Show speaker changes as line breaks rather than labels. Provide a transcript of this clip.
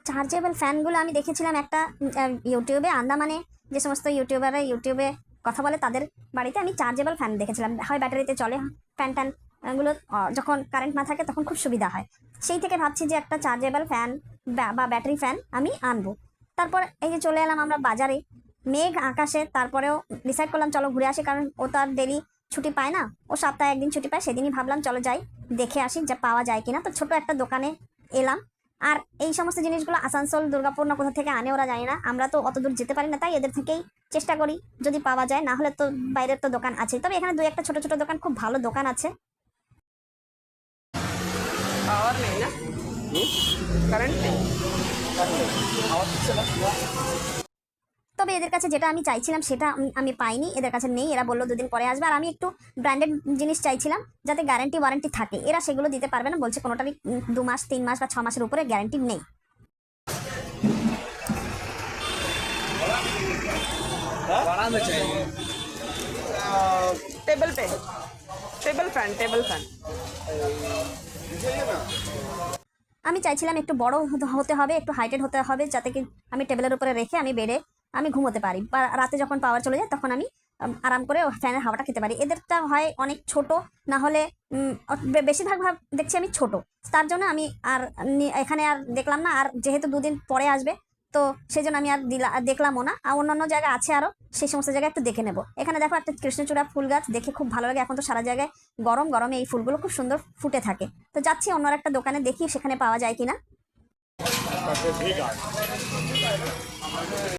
Chargeable ফ্যানগুলো আমি দেখেছিলাম একটা ইউটিউবে, আন্দামানে যে সমস্ত ইউটিউবাররা ইউটিউবে কথা বলে তাদের বাড়িতে আমি চার্জেবল ফ্যান দেখেছিলাম। হয় ব্যাটারিতে চলে ফ্যান ট্যানগুলো, যখন কারেন্ট না থাকে তখন খুব সুবিধা হয়। সেই থেকে ভাবছি যে একটা চার্জেবল ফ্যান বা ব্যাটারি ফ্যান আমি আনবো। তারপর এই যে চলে এলাম আমরা বাজারে, মেঘ আকাশে, তারপরেও ডিসাইড করলাম চলো ঘুরে আসি, কারণ ও তো আর ডেলি ছুটি পায় না, ও সপ্তাহে একদিন ছুটি পায়। সেদিনই ভাবলাম চলো যাই দেখে আসি যা পাওয়া যায় কিনা। তো ছোট একটা দোকানে এলাম। আর এই সমস্ত জিনিসগুলো আসানসোল দুর্গাপুর না কোথা থেকে আনে ওরা জানি না, আমরা তো অত দূর যেতে পারি না, তাই এদের থেকেই চেষ্টা করি যদি পাওয়া যায়, না হলে তো বাইরের তো দোকান আছে। তবে এখানে দুই একটা ছোট ছোট দোকান, খুব ভালো দোকান আছে।
পাওয়ার নেই না, কারেন্ট নেই।
তবে এদের কাছে যেটা আমি চাইছিলাম সেটা আমি পাইনি, এদের কাছে নেই। এরা বললো দুদিন পরে আসবে। আর আমি একটু ব্র্যান্ডেড জিনিস চাইছিলাম যাতে গ্যারান্টি ওয়ারেন্টি থাকে, এরা সেগুলো দিতে পারবে না, বলছে কোনোটারই 2 মাস 3 মাস বা 6 মাসের উপরে গ্যারান্টি নেই।
बढ़ाना चाहिए। टेबल पे टेबल फैन
আমি চাইছিলাম একটু বড় হতে হবে, একটু হাইটেড হতে হবে, যাতে কি আমি টেবিলের উপরে রেখে আমি বেডে আমি ঘুমোতে পারি, বা রাতে যখন পাওয়ার চলে যায় তখন আমি আরাম করে ফ্যানের হাওয়াটা খেতে পারি। এদেরটা হয় অনেক ছোট, না হলে বেশিরভাগ দেখছি আমি ছোট। তার জন্য আমি আর এখানে আর দেখলাম না। আর যেহেতু দুদিন পরে আসবে, তো সেই জন্য আমি আর দেখলামও না। আর অন্যান্য জায়গায় আছে আরও, সেই সমস্ত জায়গায় একটু দেখে নেব। এখানে দেখো একটা কৃষ্ণচূড়া ফুল গাছ, দেখে খুব ভালো লাগে। এখন তো সারা জায়গায় গরমে এই ফুলগুলো খুব সুন্দর ফুটে থাকে। তো যাচ্ছি অন্য একটা দোকানে, দেখি সেখানে পাওয়া যায় কিনা।